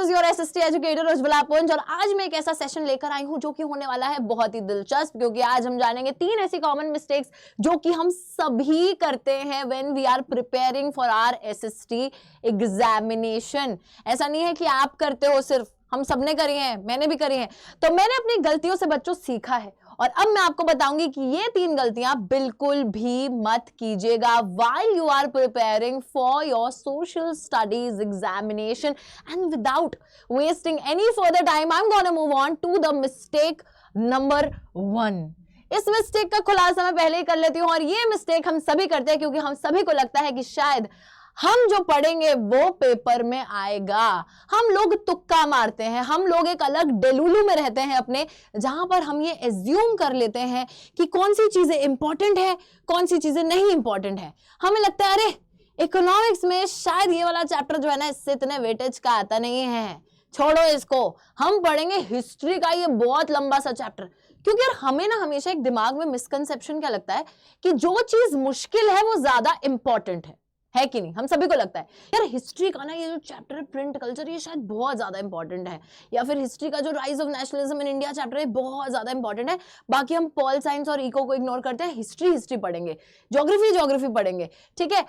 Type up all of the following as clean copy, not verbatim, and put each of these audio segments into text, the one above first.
Is your SST educator Ujjwala पुंज और आज मैं एक ऐसा सेशन लेकर आई हूं जो कि होने वाला है बहुत ही दिलचस्प, क्योंकि आज हम जानेंगे 3 ऐसी कॉमन मिस्टेक्स जो कि हम सभी करते हैं when we are preparing for our SST examination. ऐसा नहीं है कि आप करते हो, सिर्फ हम सबने करी है, मैंने भी करी है। तो मैंने अपनी गलतियों से बच्चों सीखा है और अब मैं आपको बताऊंगी कि ये 3 गलतियां बिल्कुल भी मत कीजिएगा while you are preparing for your social studies examination। and without wasting any further time I'm gonna move on to the mistake number 1। इस मिस्टेक का खुलासा मैं पहले ही कर लेती हूं और ये मिस्टेक हम सभी करते हैं क्योंकि हम सभी को लगता है कि शायद हम जो पढ़ेंगे वो पेपर में आएगा। हम लोग तुक्का मारते हैं, हम लोग एक अलग डेलुलू में रहते हैं अपने, जहां पर हम ये एज्यूम कर लेते हैं कि कौन सी चीजें इंपॉर्टेंट है, कौन सी चीजें नहीं इंपॉर्टेंट है। हमें लगता है अरे इकोनॉमिक्स में शायद ये वाला चैप्टर जो है ना इससे इतने वेटेज का आता नहीं है, छोड़ो इसको, हम पढ़ेंगे हिस्ट्री का ये बहुत लंबा सा चैप्टर। क्योंकि यार हमें ना हमेशा एक दिमाग में मिसकंसेप्शन क्या लगता है कि जो चीज मुश्किल है वो ज्यादा इंपॉर्टेंट है कि नहीं। हम सभी को लगता है यार हिस्ट्री का ना ये जो चैप्टर है प्रिंट कल्चर ये शायद बहुत ज्यादा इंपॉर्टेंट है, या फिर हिस्ट्री का जो rise of nationalism in India chapter है बहुत ज्यादा इंपॉर्टेंट है। बाकी हम पॉल साइंस और इको को इग्नोर करते हैं, हिस्ट्री पढ़ेंगे, ज्योग्राफी पढ़ेंगे। ठीक है,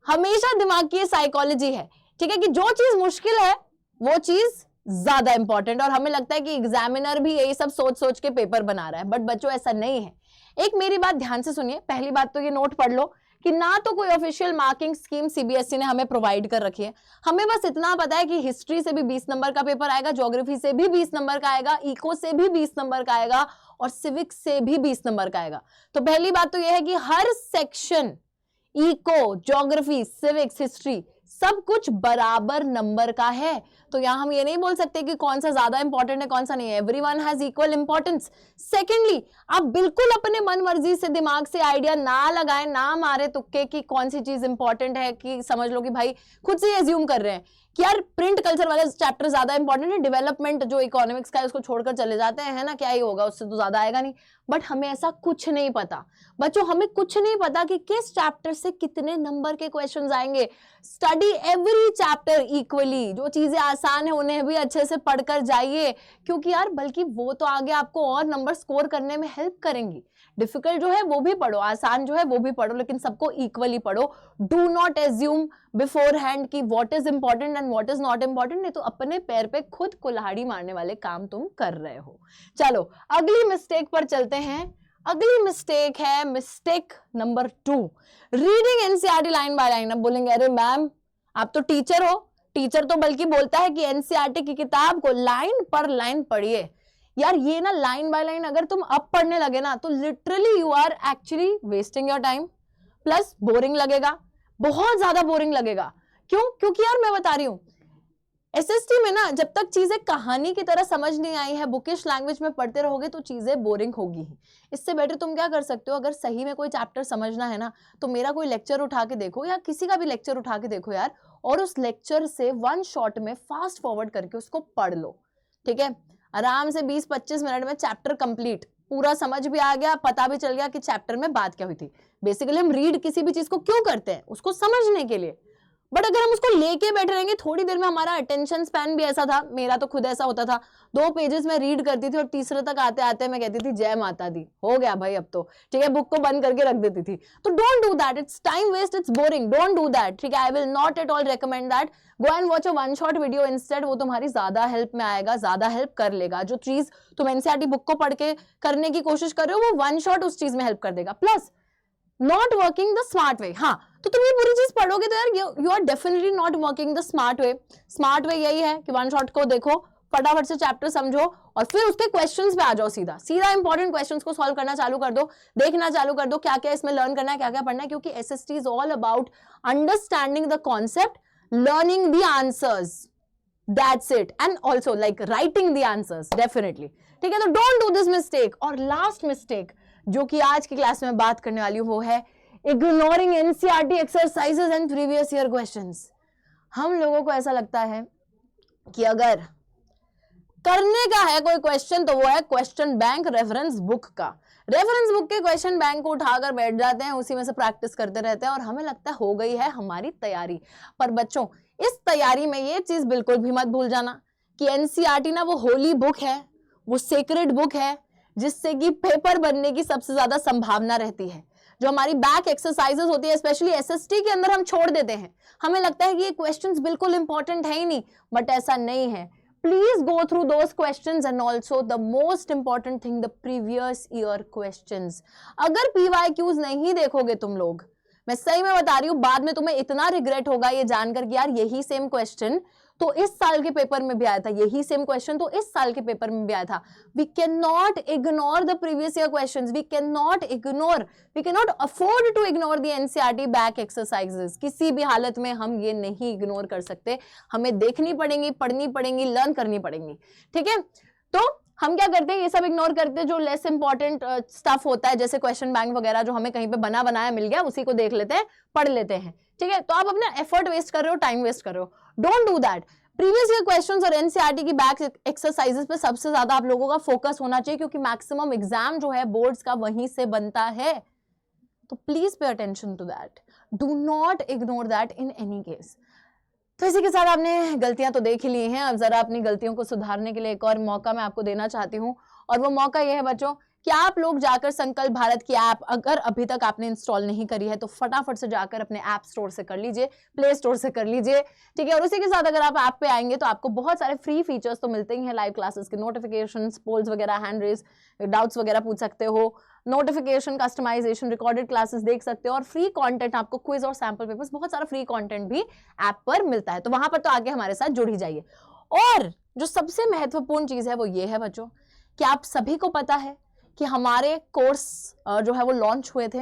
हमेशा दिमाग की साइकोलॉजी है, ठीक है, कि जो चीज मुश्किल है वो चीज ज्यादा इंपॉर्टेंट, और हमें लगता है कि एग्जामिनर भी यही सब सोच सोच के पेपर बना रहा है। बट बच्चों ऐसा नहीं है। एक मेरी बात ध्यान से सुनिए, पहली बात तो ये नोट पढ़ लो कि ना तो कोई ऑफिशियल मार्किंग स्कीम सीबीएसई ने हमें प्रोवाइड कर रखी है। हमें बस इतना पता है कि हिस्ट्री से भी 20 नंबर का पेपर आएगा, ज्योग्राफी से भी 20 नंबर का आएगा, इको से भी 20 नंबर का आएगा और सिविक्स से भी 20 नंबर का आएगा। तो पहली बात तो यह है कि हर section, eco, geography, civics, history, सब कुछ बराबर नंबर का है। तो यहां हम ये नहीं बोल सकते कि कौन सा ज्यादा इंपॉर्टेंट है कौन सा नहीं है। Everyone has equal importance. Secondly, आप बिल्कुल अपने मन मर्जी से दिमाग से आइडिया ना लगाएं, ना मारे तुक्के कि कौन सी चीज इंपॉर्टेंट है, कि समझ लो कि भाई खुद से एज्यूम कर रहे हैं कि यार प्रिंट कल्चर वाले चैप्टर ज्यादा इंपॉर्टेंट है, डेवलपमेंट जो इकोनॉमिक्स का है उसको छोड़कर चले जाते हैं, है ना, क्या ही होगा, उससे तो ज्यादा आएगा नहीं। बट हमें ऐसा कुछ नहीं पता बच्चों, हमें कुछ नहीं पता कि किस चैप्टर से कितने नंबर के क्वेश्चंस आएंगे। Study every chapter equally. जो चीजें आसान है उन्हें भी अच्छे से पढ़कर जाइए, क्योंकि यार बल्कि वो तो आगे आपको और नंबर स्कोर करने में हेल्प करेंगी। डिफिकल्ट जो है वो भी पढ़ो, आसान जो है वो भी पढ़ो, लेकिन सबको इक्वली पढ़ो। Do not assume beforehand कि what is important and what is not important, नहीं तो अपने पैर पे खुद कुल्हाड़ी मारने वाले काम तुम कर रहे हो। चलो अगली मिस्टेक पर चलते हैं। अगली मिस्टेक है mistake number 2, reading NCERT line by line. अब बोलेंगे अरे मैम आप तो टीचर हो, टीचर तो बल्कि बोलता है कि एनसीईआरटी की किताब को लाइन पर लाइन पढ़िए। यार ये ना लाइन बाय लाइन अगर तुम अब पढ़ने लगे ना तो literally you are actually wasting your time, plus boring लगेगा, बहुत ज्यादा बोरिंग लगेगा। क्यों? क्योंकि यार मैं बता रही हूं एसएसटी में ना जब तक चीजें कहानी की तरह समझ नहीं आई है, बुकिश लैंग्वेज में पढ़ते रहोगे तो चीजें बोरिंग होगी ही। इससे बेटर तुम क्या कर सकते हो, अगर सही में कोई चैप्टर समझना है ना तो मेरा कोई लेक्चर उठा के देखो या किसी का भी लेक्चर उठा के देखो यार, और उस लेक्चर से वन शॉट में फास्ट फॉरवर्ड करके उसको पढ़ लो। ठीक है, आराम से 20-25 मिनट में चैप्टर कंप्लीट, पूरा समझ भी आ गया, पता भी चल गया कि चैप्टर में बात क्या हुई थी। बेसिकली हम रीड किसी भी चीज को क्यों करते हैं, उसको समझने के लिए। बट अगर हम उसको लेके बैठे रहेंगे थोड़ी देर में, हमारा अटेंशन स्पैन भी ऐसा था, मेरा तो खुद ऐसा होता था, 2 पेजेस में रीड करती थी और तीसरे तक आते आते मैं कहती थी जय माता दी, हो गया भाई अब तो, ठीक है, बुक को बंद करके रख देती थी। तो don't do that, it's time waste, it's boring, don't do that. ठीक है, I will not at all recommend that. Go and watch a one shot video instead, वो तुम्हारी ज्यादा हेल्प में आएगा, ज्यादा हेल्प कर लेगा। जो चीज तुम एनसीईआरटी बुक को पढ़ के करने की कोशिश कर रहे हो वो वन शॉट उस चीज में हेल्प कर देगा। Plus not working the smart way. हाँ, तो तुम ये पूरी चीज पढ़ोगे तो यार you are definitely not working the smart way. Smart way यही है कि वन शॉट को देखो, फटाफट से चैप्टर समझो और फिर उसके क्वेश्चंस पे आ जाओ, सीधा सीधा इंपॉर्टेंट क्वेश्चंस को सॉल्व करना चालू कर दो, देखना चालू कर दो क्या क्या इसमें लर्न करना है, क्या क्या पढ़ना है। क्योंकि SST is all about understanding the concept, learning the answers, that's it, and also like writing the answers definitely. ठीक है, तो डोंट डू दिस मिस्टेक। और लास्ट मिस्टेक जो कि आज की क्लास में बात करने वाली हूं वो है ignoring NCERT exercises and previous year questions. हम लोगों को ऐसा लगता है कि अगर करने का है कोई क्वेश्चन तो वो है क्वेश्चन बैंक रेफरेंस बुक का। रेफरेंस बुक के क्वेश्चन बैंक को उठाकर बैठ जाते हैं, उसी में से प्रैक्टिस करते रहते हैं और हमें लगता है हो गई है हमारी तैयारी। पर बच्चों इस तैयारी में ये चीज बिल्कुल भी मत भूल जाना कि एनसीईआरटी ना वो होली बुक है, वो सेक्रेड बुक है जिससे कि पेपर बनने की सबसे ज्यादा संभावना रहती है। जो हमारी बैक एक्सरसाइजेस होती है स्पेशली एसएसटी के अंदर हम छोड़ देते हैं, हमें लगता है कि ये क्वेश्चंस बिल्कुल इंपॉर्टेंट है ही नहीं, बट ऐसा नहीं है। Please go through those questions and also the most important thing, the previous year questions. अगर पीवाईक्यूज नहीं देखोगे तुम लोग, मैं सही में बता रही हूं, बाद में तुम्हें इतना रिग्रेट होगा ये जानकर कि यार यही सेम क्वेश्चन तो इस साल के पेपर में भी आया था, यही सेम क्वेश्चन तो इस साल के पेपर में भी आया था। We can not ignore the previous year questions, we can not afford to ignore the NCERT back exercises. किसी भी हालत में हम ये नहीं इग्नोर कर सकते, हमें देखनी पड़ेंगी, पढ़नी पड़ेंगी, लर्न करनी पड़ेंगी, ठीक है। तो हम क्या करते हैं, ये सब इग्नोर करते हैं, जो लेस इंपॉर्टेंट स्टफ होता है जैसे क्वेश्चन बैंक वगैरह जो हमें कहीं पे बना बनाया मिल गया उसी को देख लेते हैं, पढ़ लेते हैं, ठीक है। तो आप अपना एफर्ट वेस्ट कर रहे हो, टाइम वेस्ट कर रहे हो, don't do that. Previous year questions और एनसीईआरटी की बैक एक्सरसाइजेस पे सबसे ज्यादा आप लोगों का फोकस होना चाहिए, क्योंकि मैक्सिमम एग्जाम जो है बोर्ड्स का वहीं से बनता है। तो please pay attention to that, do not ignore that in any case. तो इसी के साथ आपने गलतियां तो देख ही ली हैं, अब जरा अपनी गलतियों को सुधारने के लिए एक और मौका मैं आपको देना चाहती हूँ, और वो मौका ये है बच्चों कि आप लोग जाकर संकल्प भारत की ऐप अगर अभी तक आपने इंस्टॉल नहीं करी है तो फटाफट से जाकर अपने ऐप स्टोर से कर लीजिए, प्ले स्टोर से कर लीजिए, ठीक है। और उसी के साथ अगर आप ऐप पे आएंगे तो आपको बहुत सारे फ्री फीचर्स तो मिलते ही हैं, लाइव क्लासेस के नोटिफिकेशंस, पोल्स वगैरह, हैंड रेज, डाउट्स वगैरह पूछ सकते हो, नोटिफिकेशन, कस्टमाइजेशन, रिकॉर्डेड क्लासेस देख सकते हो, और फ्री कंटेंट आपको क्विज और सैंपल पेपर्स, बहुत सारा फ्री कंटेंट भी ऐप पर मिलता है। तो वहां पर तो आगे हमारे साथ जुड़ ही जाइए। और जो सबसे महत्वपूर्ण चीज है वो ये है बच्चों कि आप सभी को पता है कि हमारे कोर्स जो है वो लॉन्च हुए थे,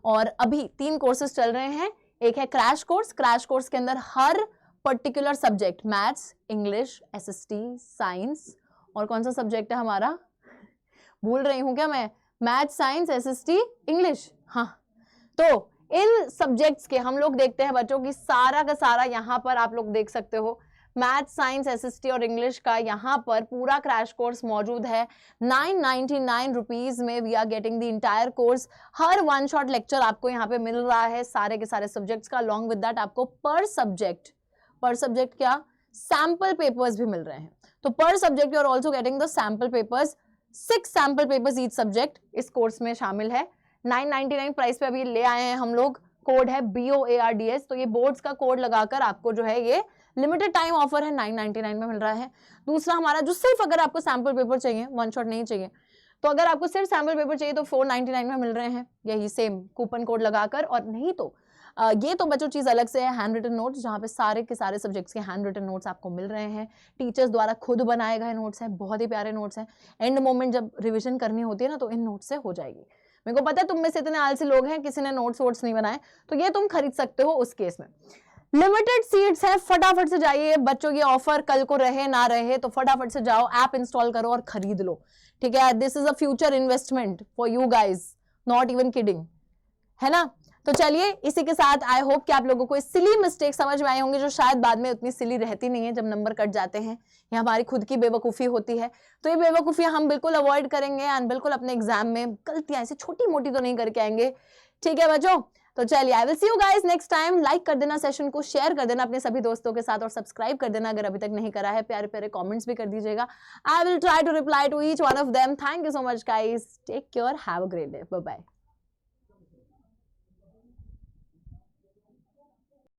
और अभी 3 कोर्सेज चल रहे हैं। एक है क्रैश कोर्स, क्रैश कोर्स के अंदर हर particular subject, maths, English, SST, science, और कौन सा सब्जेक्ट है हमारा, भूल रही हूं क्या मैं, मैथ्स, साइंस, एसएसटी, इंग्लिश, हाँ। तो इन सब्जेक्ट्स के हम लोग देखते हैं बच्चों की सारा का सारा यहाँ पर आप लोग देख सकते हो, मैथ्स, साइंस, एसएसटी और इंग्लिश का यहाँ पर पूरा क्रैश कोर्स मौजूद है। 999 रुपीज में we are getting the entire course. हर 1 शॉट लेक्चर आपको यहाँ पे मिल रहा है सारे के सारे सब्जेक्ट्स का, अलॉन्ग विद दैट आपको पर सब्जेक्ट क्या, सैंपल पेपर्स भी मिल रहे हैं। तो पर subject you are also getting the sample papers, 6 sample papers each subject इस कोर्स में शामिल है। 999 प्राइस पे अभी ले आए हैं हम लोग, कोड है BOARDS, तो ये बोर्ड्स का कोड लगाकर आपको जो है ये लिमिटेड टाइम ऑफर है, 999 में मिल रहा है। दूसरा हमारा जो सिर्फ अगर आपको सैंपल पेपर चाहिए, 1 शॉट नहीं चाहिए, तो अगर आपको सिर्फ सैंपल पेपर चाहिए तो 499 में मिल रहे हैं, यही सेम कूपन कोड लगाकर। और नहीं तो ये तो बच्चों चीज अलग से है, हैंड रिटन नोट्स, जहाँ पे सारे के सारे सब्जेक्ट्स के हैंड रिटन नोट्स आपको मिल रहे हैं, टीचर्स द्वारा खुद बनाए गए नोट्स हैं, बहुत ही प्यारे नोट्स हैं। एंड मोमेंट जब रिविजन करनी होती है ना तो इन नोट्स से हो जाएगी। मेरे को पता है तुम में से इतने आलसी लोग हैं, किसी ने नोट्स वोट्स नहीं बनाए, तो ये तुम खरीद सकते हो उस केस में। लिमिटेड सीट्स है, फटाफट से जाइए बच्चों, ये ऑफर कल को रहे ना रहे, तो फटाफट से जाओ, ऐप इंस्टॉल करो और खरीद लो, ठीक है। This is a future investment for you guys, not even kidding, है ना। तो चलिए इसी के साथ आई होप कि आप लोगों को सिली मिस्टेक समझ में आए होंगे, जो शायद बाद में उतनी सिली रहती नहीं है जब नंबर कट जाते हैं, ये हमारी खुद की बेवकूफ़ी होती है। तो ये बेवकूफ़ियाँ हम बिल्कुल अवॉइड करेंगे एंड बिल्कुल अपने एग्जाम में गलतियां ऐसी छोटी मोटी तो नहीं करके आएंगे, ठीक है बच्चों। तो चलिए I will see you guys next time. Like कर देना सेशन को, शेयर कर देना अपने सभी दोस्तों के साथ, और सब्सक्राइब कर देना अगर अभी तक नहीं करा है। प्यारे प्यारे कमेंट्स भी कर दीजिएगा, I will try to reply to each one of them. Thank you so much guys, take care, have a great day, bye bye.